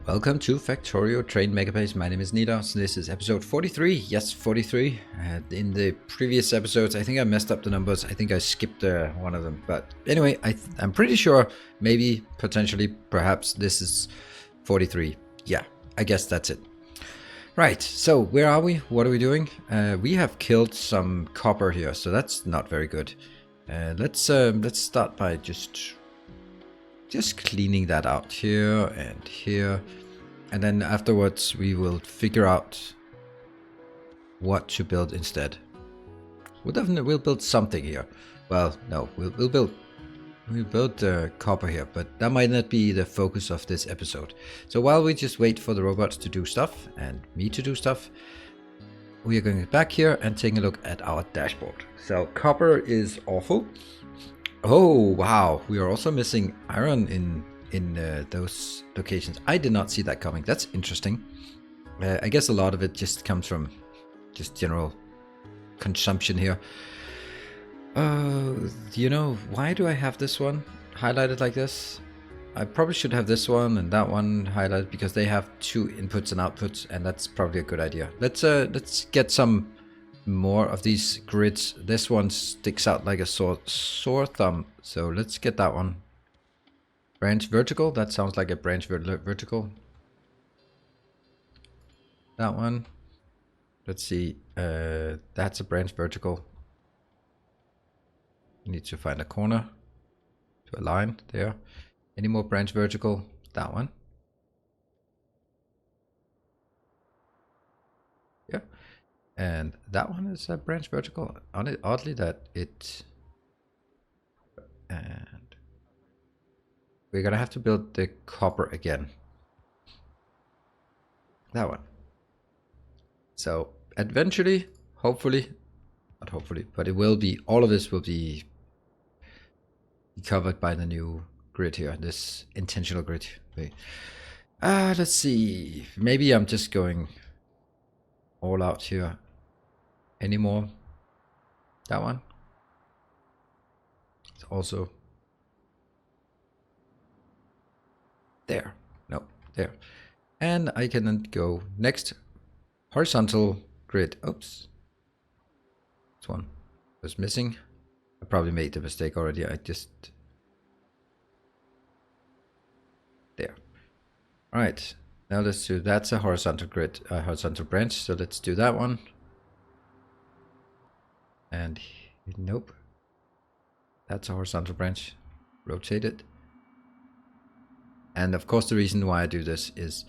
Welcome to Factorio Train Megabase. My name is Nidos. This is episode 43. Yes, 43. In the previous episodes, I think I messed up the numbers. I think I skipped one of them. But anyway, I'm pretty sure, maybe, potentially, perhaps this is 43. Yeah, I guess that's it. Right, so where are we? What are we doing? We have killed some copper here, so that's not very good. Let's start by just cleaning that out here and here, and then afterwards we will figure out what to build instead. We'll build something here. Well, no, we'll build copper here, but that might not be the focus of this episode. So while we just wait for the robots to do stuff and me to do stuff, we are going back here and taking a look at our dashboard. So copper is awful. Oh wow, we are also missing iron in those locations. I did not see that coming. That's interesting. I guess a lot of it just comes from just general consumption here. You know, why do I have this one highlighted like this? I probably should have this one and that one highlighted because they have two inputs and outputs, and that's probably a good idea. Let's get some more of these grids. This one sticks out like a sore thumb, so let's get that one. Branch vertical, that sounds like a branch vertical. That one, let's see, that's a branch vertical. Need to find a corner to align there. Any more branch vertical? That one. Yeah. And that one is a branch vertical. Oddly that it... And we're gonna have to build the copper again. That one. So eventually, hopefully, not hopefully, but it will be, all of this will be covered by the new grid here, this intentional grid. Wait. Let's see. Maybe I'm just going all out here. Any more? That one. It's also there. No, there. And I can then go next. Horizontal grid. Oops. This one was missing. I probably made the mistake already. I just... There. All right. Now let's do... That's a horizontal grid, horizontal branch. So let's do that one. And nope. That's a horizontal branch. Rotate it. And of course the reason why I do this is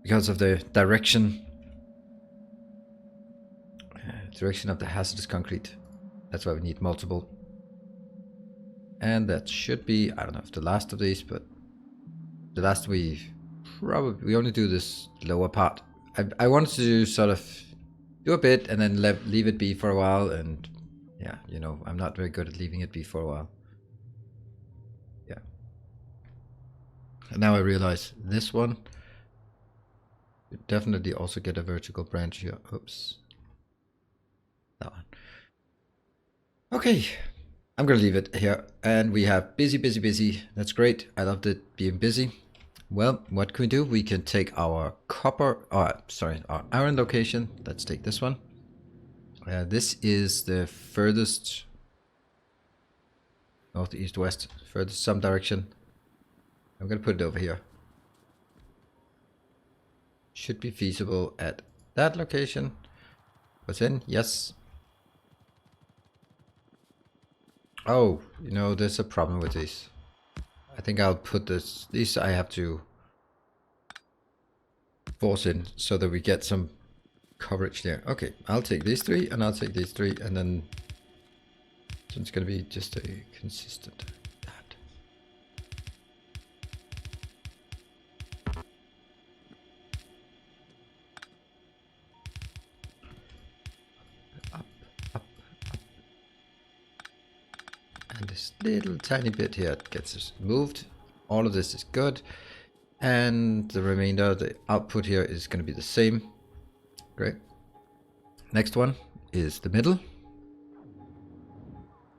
because of the direction of the hazardous concrete. That's why we need multiple. And that should be, I don't know if the last of these, but the last we only do this lower part. I wanted to sort of do a bit and then leave it be for a while, and yeah, you know, I'm not very good at leaving it be for a while. Yeah. And now I realize this one would definitely also get a vertical branch here. Oops. That one. Okay, I'm gonna leave it here. And we have busy, busy, busy. That's great. I loved it being busy. Well, what can we do? We can take our our iron location. Let's take this one. This is the furthest north, east, west, furthest some direction. I'm gonna put it over here. Should be feasible at that location. What's in? Yes. Oh, you know, there's a problem with these. I think I'll put these I have to force in so that we get some coverage there. Okay, I'll take these three and I'll take these three, and then it's going to be just a consistent that. Up, up, up. And this little tiny bit here gets us moved. All of this is good. And the remainder, the output here is going to be the same. Great. Next one is the middle.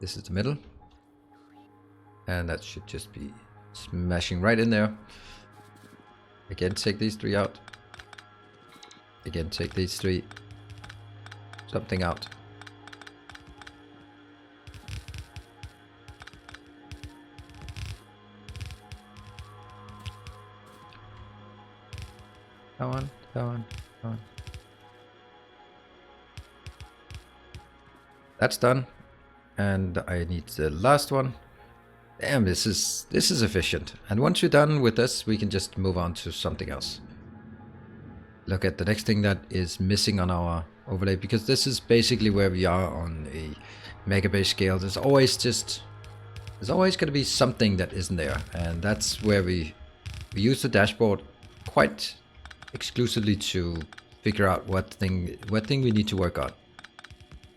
This is the middle. And that should just be smashing right in there. Again, take these 3 out. Again, take these 3. Something out. That one, that one, that one. That's done. And I need the last one. Damn, this is efficient. And once you're done with this, we can just move on to something else. Look at the next thing that is missing on our overlay, because this is basically where we are on a Megabase scale. There's always going to be something that isn't there, and that's where we use the dashboard quite exclusively to figure out what thing we need to work on,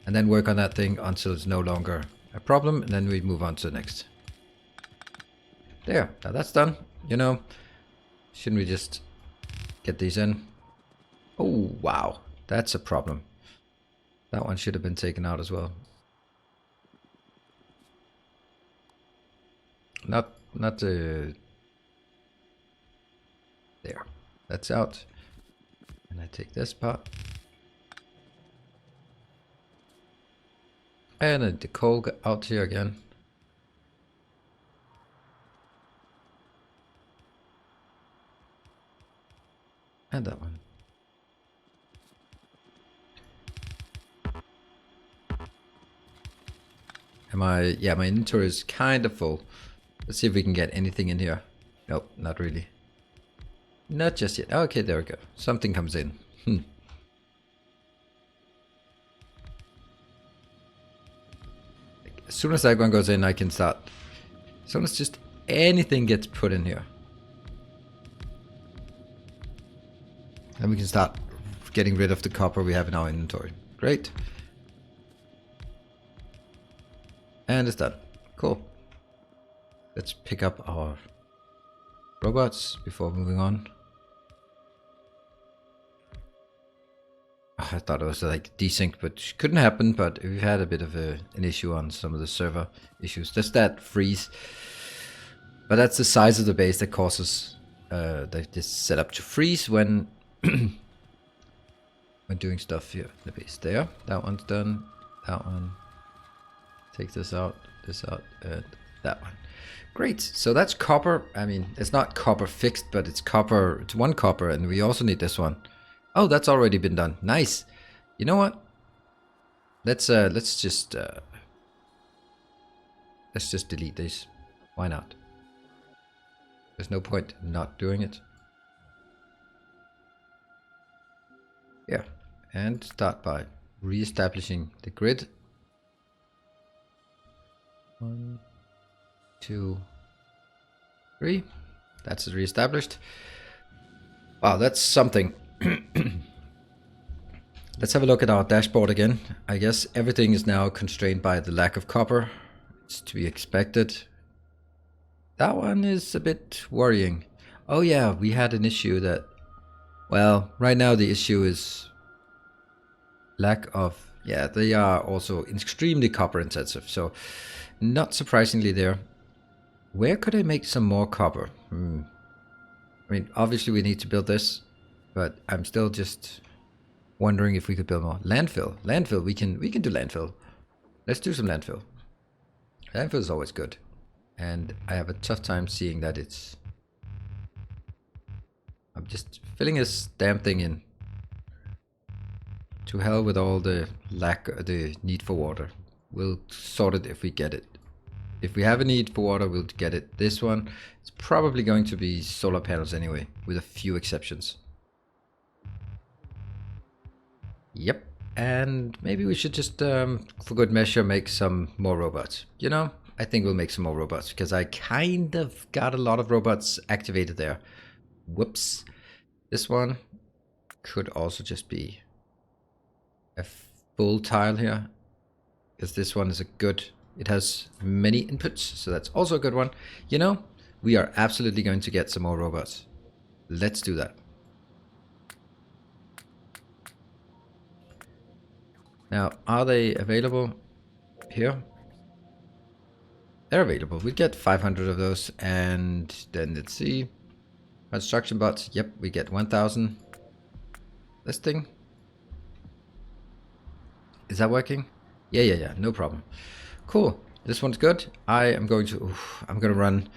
and then work on that thing until it's no longer a problem, and then we move on to the next. There, now that's done. You know, shouldn't we just get these in? Oh wow, that's a problem. That one should have been taken out as well. Not there. That's out. And I take this part. And the coal out here again. And that one. And my inventory is kind of full. Let's see if we can get anything in here. Nope, not really. Not just yet. Okay, there we go. Something comes in. As soon as that one goes in, I can start. As soon as just anything gets put in here, then we can start getting rid of the copper we have in our inventory. Great. And it's done. Cool. Let's pick up our robots before moving on. Oh, I thought it was like desync, but couldn't happen. But we've had a bit of an issue on some of the server issues. Just that freeze. But that's the size of the base that causes this setup to freeze when when doing stuff here. The base there. That one's done. That one. Take this out, and that one. Great. So that's copper. I mean, it's not copper fixed, but it's copper. It's 1 copper, and we also need this one. Oh, that's already been done. Nice. You know what? Let's just delete these. Why not? There's no point in not doing it. Yeah, and start by re-establishing the grid. 1, 2, 3. That's re-established. Wow, that's something. Let's have a look at our dashboard again. I guess everything is now constrained by the lack of copper. It's to be expected. That one is a bit worrying. Oh yeah, we had an issue that... Well, right now the issue is lack of... Yeah, they are also extremely copper intensive. So, not surprisingly there. Where could I make some more copper? I mean, obviously we need to build this. But I'm still just wondering if we could build more. Landfill, we can do landfill. Let's do some landfill. Landfill is always good. And I have a tough time seeing that it's... I'm just filling this damn thing in. To hell with all the the need for water. We'll sort it if we get it. If we have a need for water, we'll get it. This one, it's probably going to be solar panels anyway, with a few exceptions. Yep, and maybe we should just, for good measure, make some more robots. You know, I think we'll make some more robots, because I kind of got a lot of robots activated there. Whoops. This one could also just be a full tile here, because this one is a good... It has many inputs, so that's also a good one. You know, we are absolutely going to get some more robots. Let's do that. Now, are they available here? They're available. We get 500 of those, and then let's see. Construction bots. Yep, we get 1,000. This thing. Is that working? Yeah. No problem. Cool. This one's good. I am going to. I'm going to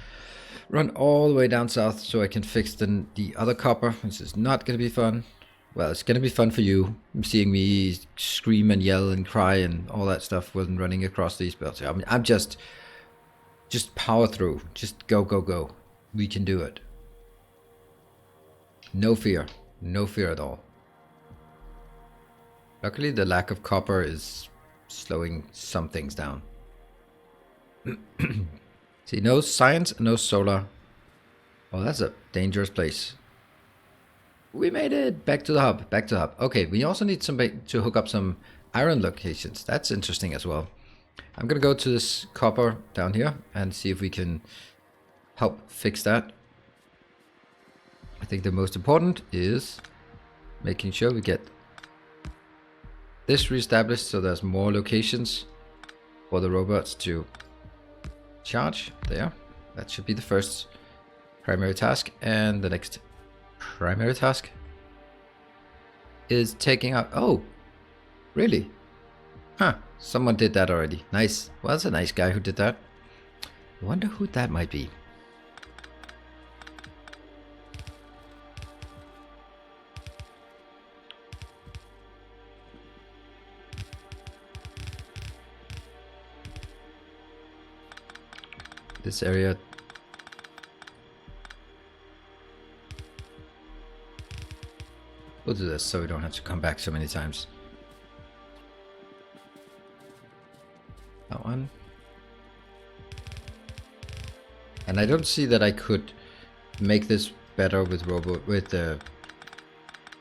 run all the way down south so I can fix the other copper. This is not going to be fun. Well, it's going to be fun for you, seeing me scream and yell and cry and all that stuff when running across these belts. I'm just power through. Just go. We can do it. No fear at all. Luckily, the lack of copper is slowing some things down. See, no science, no solar. Oh, that's a dangerous place. We made it! Back to the hub. Okay, we also need somebody to hook up some iron locations. That's interesting as well. I'm gonna go to this copper down here and see if we can help fix that. I think the most important is making sure we get this reestablished so there's more locations for the robots to charge. There. That should be the first primary task. And the next primary task is taking out... Oh, really? Huh. Someone did that already. Nice. Well, that's a nice guy who did that. I wonder who that might be. This area. We'll do this so we don't have to come back so many times. That one. And I don't see that I could make this better with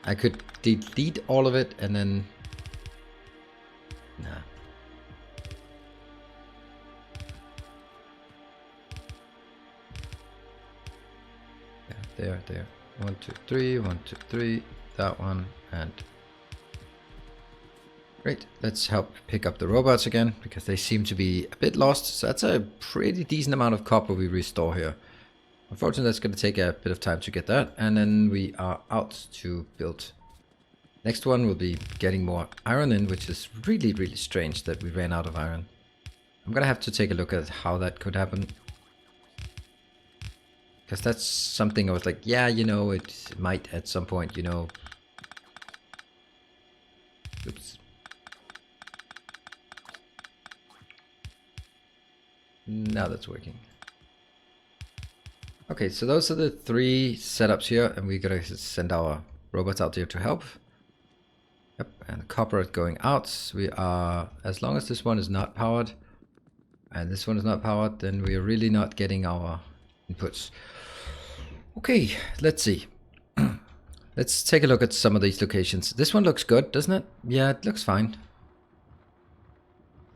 I could delete all of it and then... Nah. Yeah, there. 1, 2, 3, 1, 2, 3. That one, and... Great, let's help pick up the robots again, because they seem to be a bit lost. So that's a pretty decent amount of copper we restore here. Unfortunately, that's going to take a bit of time to get that, and then we are out to build. Next one will be getting more iron in, which is really, really strange that we ran out of iron. I'm going to have to take a look at how that could happen. Because that's something I was like, yeah, you know, it might at some point, you know. Oops. Now that's working. Okay, so those are the 3 setups here, and we're gonna send our robots out there to help. Yep, and copper is going out. We are, as long as this one is not powered, and this one is not powered, then we are really not getting our inputs. Okay, let's see. Let's take a look at some of these locations. This one looks good, doesn't it? Yeah, it looks fine.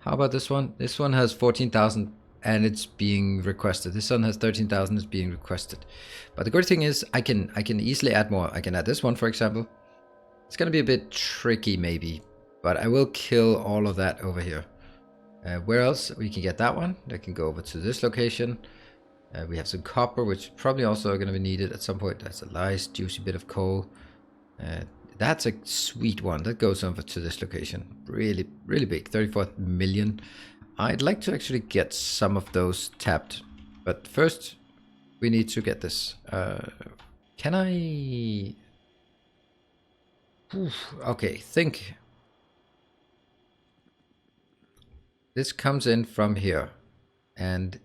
How about this one? This one has 14,000 and it's being requested. This one has 13,000, it's being requested. But the good thing is I can easily add more. I can add this one, for example. It's going to be a bit tricky maybe, but I will kill all of that over here. Where else? We can get that one. I can go over to this location. We have some copper, which probably also are going to be needed at some point. That's a nice juicy bit of coal. That's a sweet one. That goes over to this location. Really, really big. 34 million. I'd like to actually get some of those tapped. But first, we need to get this. Can I... Oof, okay, think. This comes in from here. And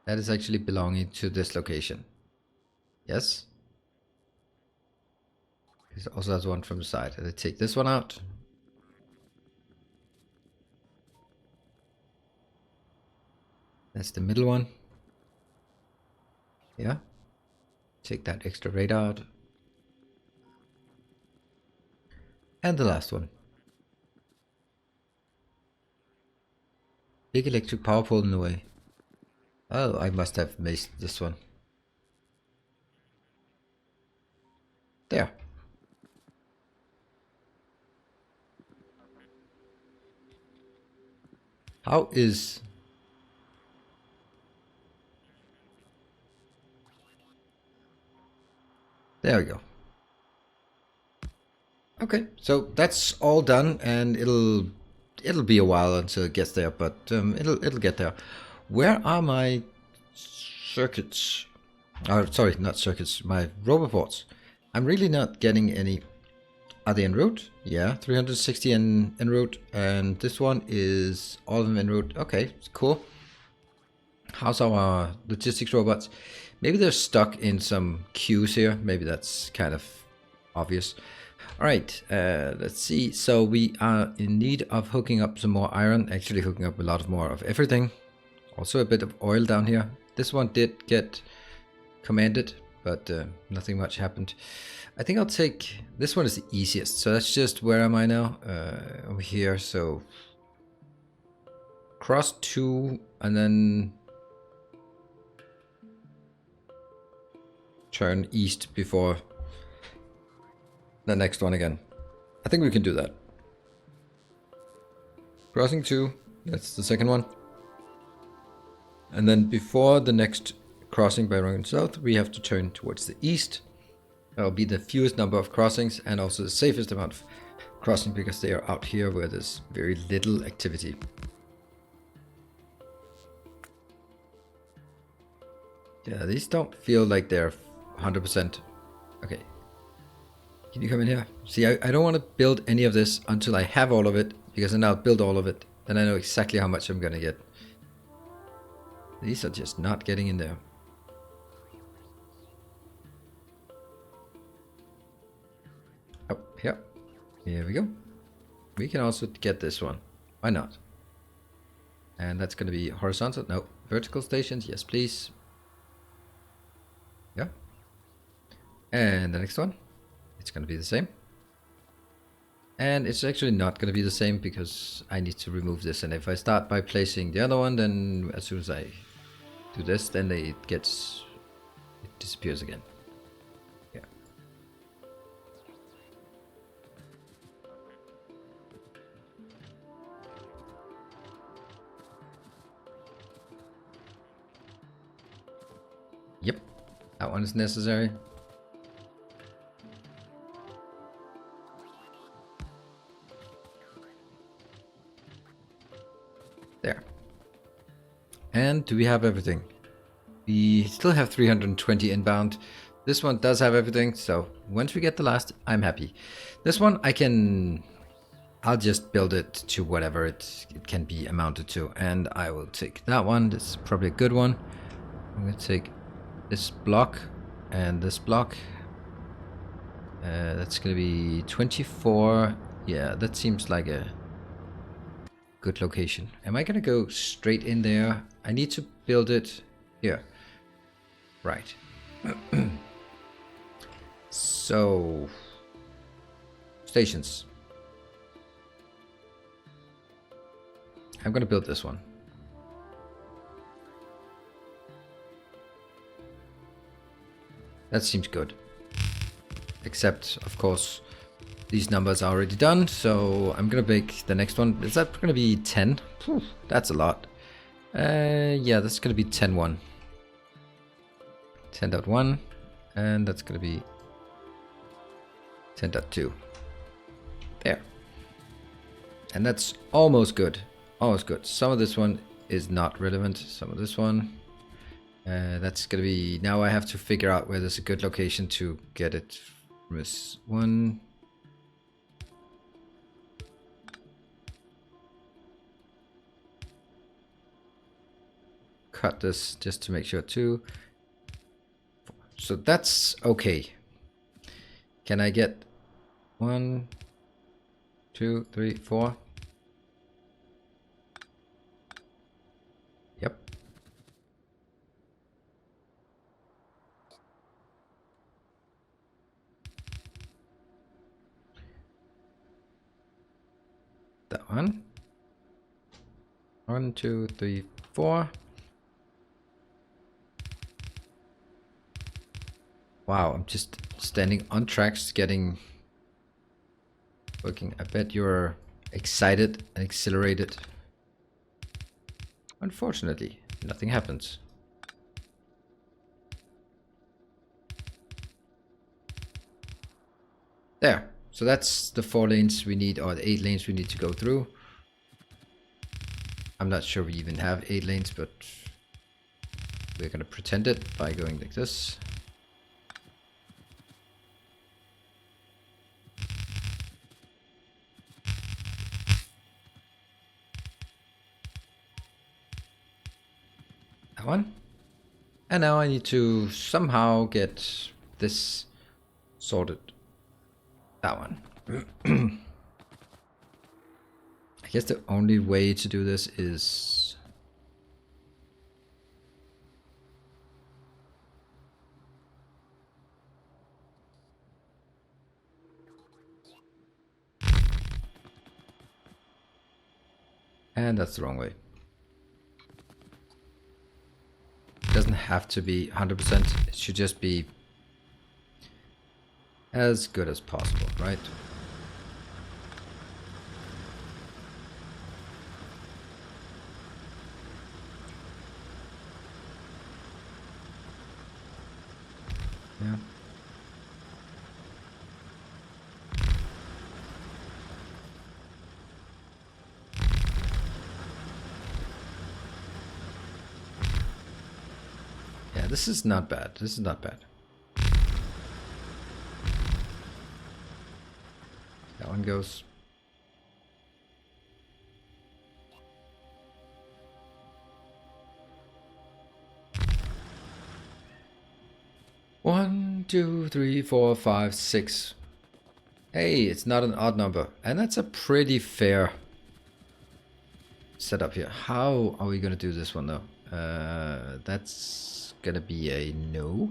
that is actually belonging to this location. Yes? It also has one from the side. Let's take this one out. That's the middle one. Yeah. Take that extra radar out. And the last one. Big electric power pole in the way. Oh, I must have missed this one. There. How is... There we go. Okay, so that's all done, and it'll be a while until it gets there, but it'll get there. Where are my circuits? Oh, sorry, not circuits. My roboports. I'm really not getting any. Are they en route? Yeah, 360 en route, and this one is all of them en route. Okay, cool. How's our logistics robots? Maybe they're stuck in some queues here. Maybe that's kind of obvious. All right, let's see. So we are in need of hooking up some more iron, actually hooking up a lot more of everything. Also a bit of oil down here. This one did get commanded, but nothing much happened. I think I'll take, this one is the easiest. So that's just, where am I now? Over here, so cross 2 and then turn east before the next one again. I think we can do that. Crossing 2, that's the second one. And then before the next crossing by running south, we have to turn towards the east. That will be the fewest number of crossings and also the safest amount of crossing, because they are out here where there's very little activity. Yeah, these don't feel like they're 100%. Okay. Can you come in here? See, I don't want to build any of this until I have all of it, because then I'll build all of it. Then I know exactly how much I'm going to get. These are just not getting in there. Oh, yeah. Here we go. We can also get this one. Why not? And that's going to be horizontal. No, vertical stations. Yes, please. Yeah. And the next one. It's going to be the same. And it's actually not going to be the same because I need to remove this. And if I start by placing the other one, then as soon as I do this, then it disappears again. Yeah. Yep, that one is necessary. There. And do we have everything? We still have 320 inbound. This one does have everything, so once we get the last, I'm happy. This one I'll just build it to whatever it can be amounted to, and I will take that one. This is probably a good one. I'm going to take this block and this block. That's going to be 24. Yeah, that seems like a good location. Am I going to go straight in there? I need to build it here. Right. So, stations. I'm going to build this one. That seems good. Except, of course, these numbers are already done, so I'm going to make the next one. Is that going to be 10? Whew, that's a lot. Yeah, that's going to be 10.1. 10.1, and that's going to be 10.2. There. And that's almost good. Almost good. Some of this one is not relevant. Some of this one. That's going to be... Now I have to figure out where there's a good location to get it from this one. Cut this just to make sure too. So that's okay. Can I get 1, 2, 3, 4? Yep. That one. 1, 2, 3, 4. Wow, I'm just standing on tracks, working. I bet you're excited and exhilarated. Unfortunately, nothing happens. There. So that's the 4 lanes we need, or the 8 lanes we need to go through. I'm not sure we even have 8 lanes, but we're gonna pretend it by going like this. That one. And now I need to somehow get this sorted. That one. I guess the only way to do this is... And that's the wrong way. It doesn't have to be 100%. It should just be as good as possible, right? Yeah. Yeah, this is not bad. This is not bad. That one goes. One, two, three, four, five, six. Hey, it's not an odd number. And that's a pretty fair setup here. How are we going to do this one, though? That's going to be a no.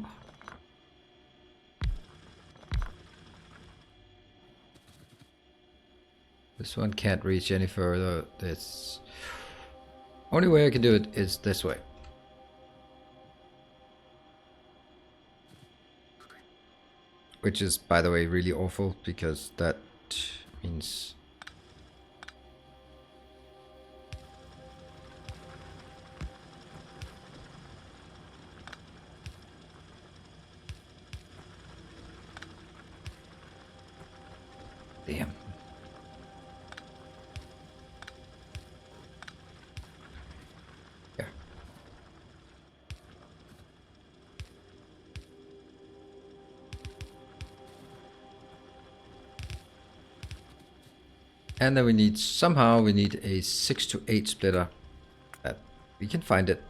This one can't reach any further. This only way I can do it is this way. Which is, by the way, really awful, because that means... Damn. Yeah. And then we need, somehow we need a 6 to 8 splitter. That we can find it.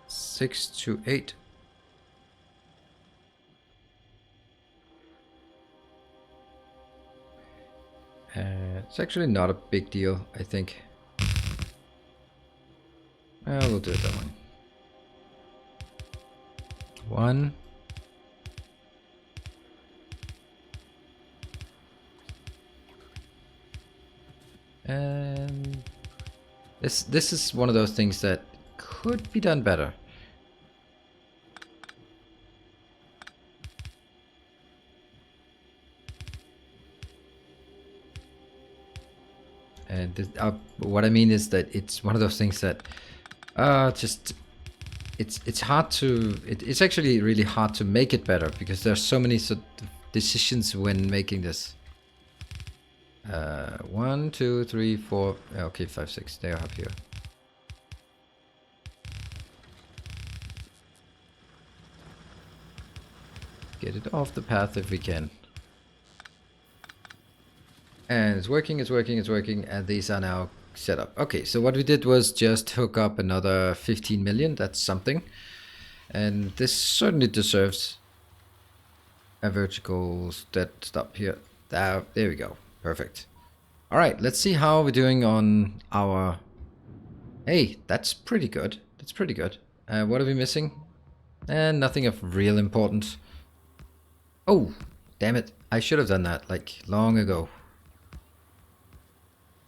6 to 8. It's actually not a big deal, I think. We'll do it that way. 1. And this is one of those things that could be done better. And what I mean is that it's one of those things that just it's hard to it's actually really hard to make it better, because there's so many sort of decisions when making this. 1, 2, 3, 4. Okay, 5, 6. They are up here. Get it off the path if we can. And it's working, it's working, it's working, and these are now set up. Okay, so what we did was just hook up another 15 million. That's something. And this certainly deserves a vertical stop here. There we go. Perfect. All right, let's see how we're doing on our... Hey, that's pretty good. That's pretty good. What are we missing? And nothing of real importance. Oh, damn it. I should have done that, like, long ago.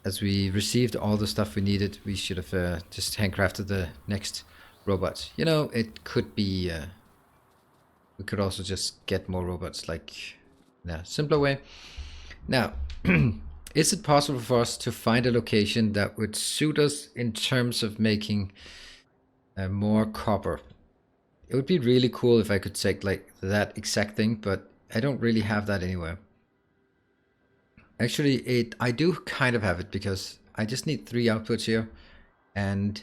As we received all the stuff we needed, we should have just handcrafted the next robots. You know, it could be... we could also just get more robots, like, in a simpler way. Now, is it possible for us to find a location that would suit us in terms of making more copper? It would be really cool if I could take like that exact thing, but I don't really have that anywhere. Actually, I do kind of have it because I just need 3 outputs here, and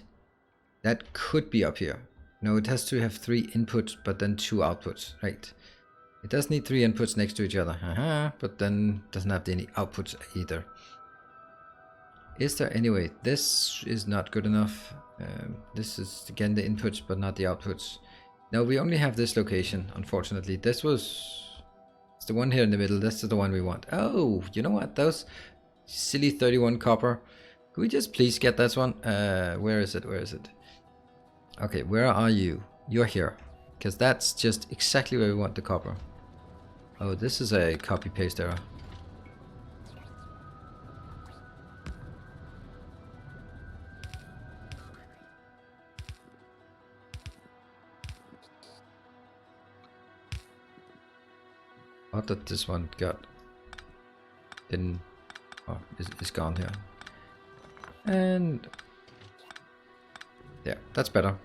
that could be up here. No, it has to have 3 inputs, but then 2 outputs, right? It does need 3 inputs next to each other, but then doesn't have any outputs either. Is there any way? This is not good enough. This is again the inputs, but not the outputs. No, we only have this location, unfortunately. It's the one here in the middle. That's the one we want. Oh, you know what? Those silly 31 copper. Could we just please get this one? Where is it? Where is it? Okay, where are you? You're here. Because that's just exactly where we want the copper. Oh, this is a copy-paste error. Odd that this one didn't... Oh, it's gone here. And... yeah, that's better.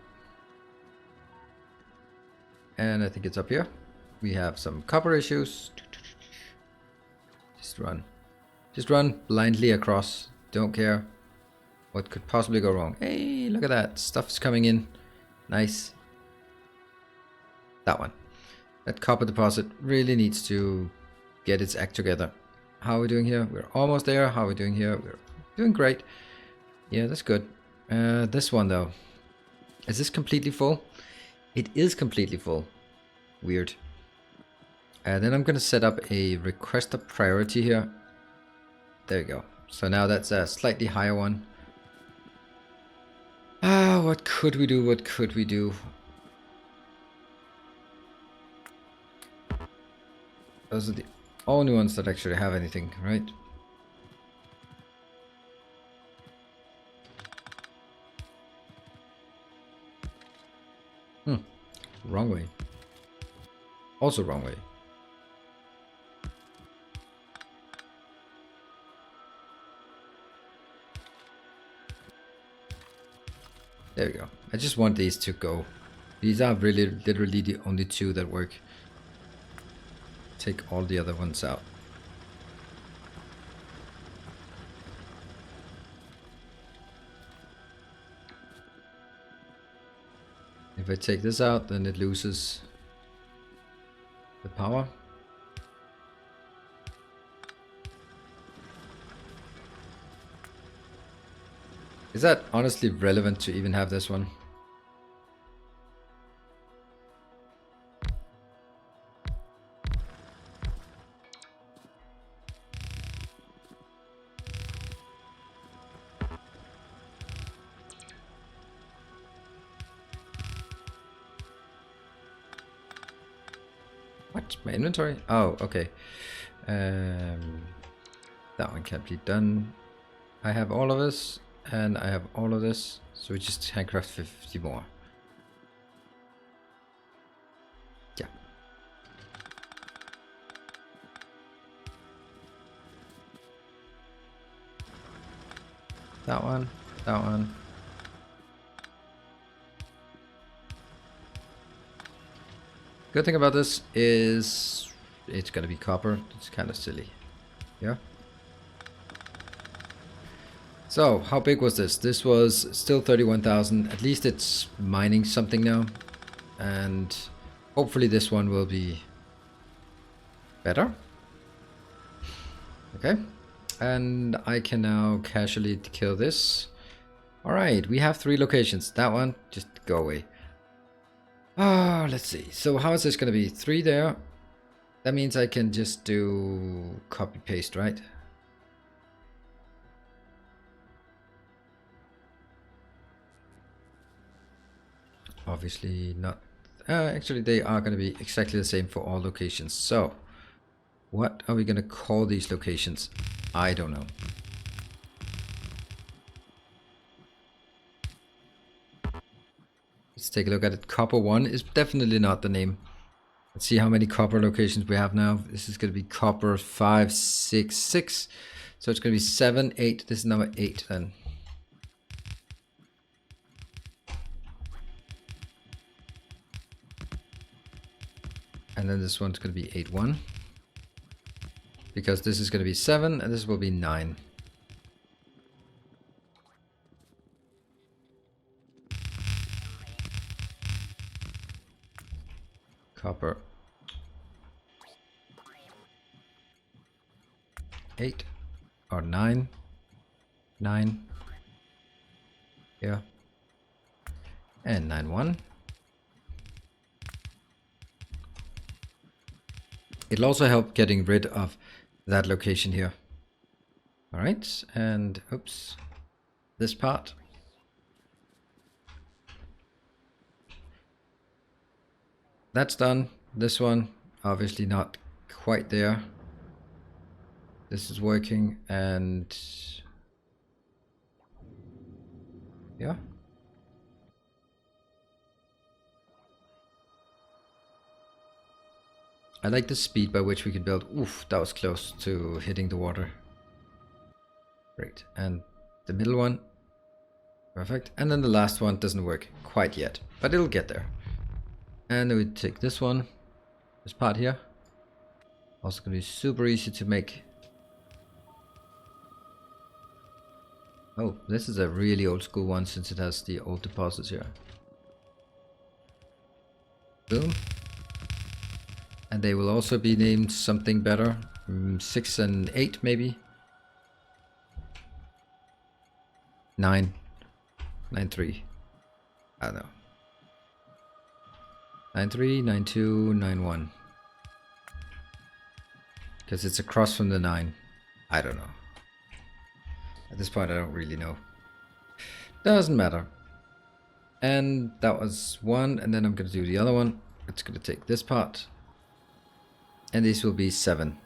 And I think it's up here. We have some copper issues. Just run. Just run blindly across. Don't care what could possibly go wrong. Hey, look at that. Stuff's coming in. Nice. That one. That copper deposit really needs to get its act together. How are we doing here? We're almost there. How are we doing here? We're doing great. Yeah, that's good. This one though. Is this completely full? It is completely full. Weird. Then I'm going to set up a request of priority here. There we go. So now that's a slightly higher one. What could we do? What could we do? Those are the only ones that actually have anything, right? Wrong way. Also wrong way. There we go. I just want these to go. These are really literally the only 2 that work. Take all the other ones out. If I take this out, then it loses the power. Is that honestly relevant to even have this one? What? My inventory? Oh, okay. That one can't be done. I have all of this, and I have all of this, so we just handcraft 50 more. Yeah. That one, that one. Good thing about this is it's gonna be copper. It's kind of silly. Yeah. So how big was this? This was still 31,000. At least it's mining something now. And hopefully this one will be better. Okay. And I can now casually kill this. Alright, we have 3 locations. That one, just go away. Ah, let's see. So how is this going to be? 3 there. That means I can just do copy paste, right? Obviously not. Actually, they are going to be exactly the same for all locations. So what are we going to call these locations? I don't know. Let's take a look at it. Copper 1 is definitely not the name. Let's see how many copper locations we have now. This is going to be copper 5, 6, 6. So it's going to be 7, 8. This is number 8 then. And then this one's going to be 8, 1. because this is going to be 7 and this will be 9. Copper 8 or 9. 9. Yeah. And 9 1. It'll also help getting rid of that location here. Alright, and oops, this part. That's done. This one, obviously not quite there. This is working, and yeah. I like the speed by which we can build. Oof, that was close to hitting the water. Great, and the middle one, perfect. And then the last one doesn't work quite yet, but it'll get there. And then we take this one, this part here. Also gonna be super easy to make. Oh, this is a really old school one since it has the old deposits here. Boom. And they will also be named something better. 6 and 8 maybe. 9. 9 3. I don't know. 9 3, 9 2, 9 1. Because it's across from the 9. I don't know. At this point I don't really know. Doesn't matter. And that was 1, and then I'm gonna do the other one. It's gonna take this part. And this will be 7.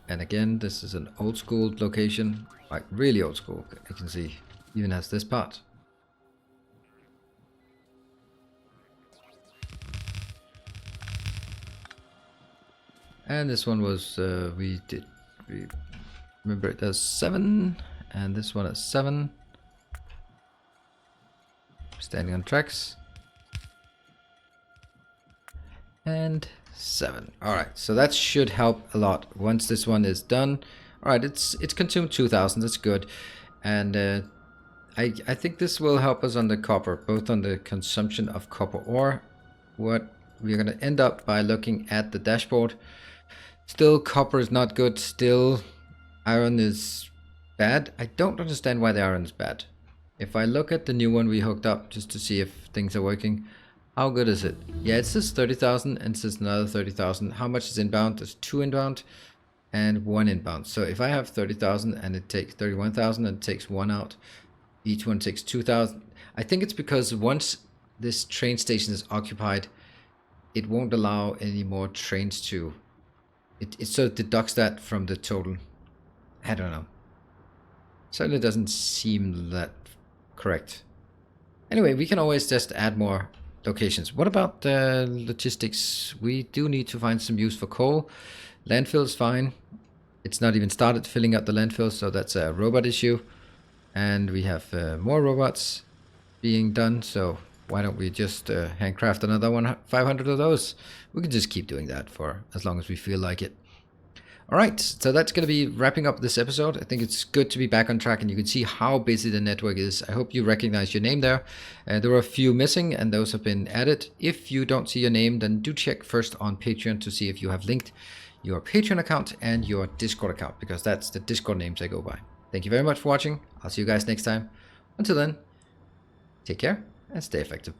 And again, this is an old school location, like really old school. You can see, even has this part. And this one was, we remember it as 7, and this one is 7. Standing on tracks. And 7. Alright, so that should help a lot once this one is done. Alright, it's consumed 2000, that's good. And I think this will help us on the copper, both on the consumption of copper ore. What we're going to end up by looking at the dashboard. Still, copper is not good. Still, iron is bad. I don't understand why the iron is bad. If I look at the new one we hooked up, just to see if things are working. How good is it? Yeah, it says 30,000 and it says another 30,000. How much is inbound? There's 2 inbound and 1 inbound. So if I have 30,000 and it takes 31,000 and it takes 1 out, each one takes 2,000. I think it's because once this train station is occupied, it won't allow any more trains to. It sort of deducts that from the total. I don't know. Certainly doesn't seem that correct. Anyway, we can always just add more locations. What about logistics? We do need to find some use for coal. Landfill is fine. It's not even started filling up the landfill, so that's a robot issue. And we have more robots being done, so why don't we just handcraft another 500 of those? We can just keep doing that for as long as we feel like it. Alright, so that's going to be wrapping up this episode. I think it's good to be back on track and you can see how busy the network is. I hope you recognize your name there. There were a few missing and those have been added. If you don't see your name, then do check first on Patreon to see if you have linked your Patreon account and your Discord account, because that's the Discord names I go by. Thank you very much for watching. I'll see you guys next time. Until then, take care and stay effective.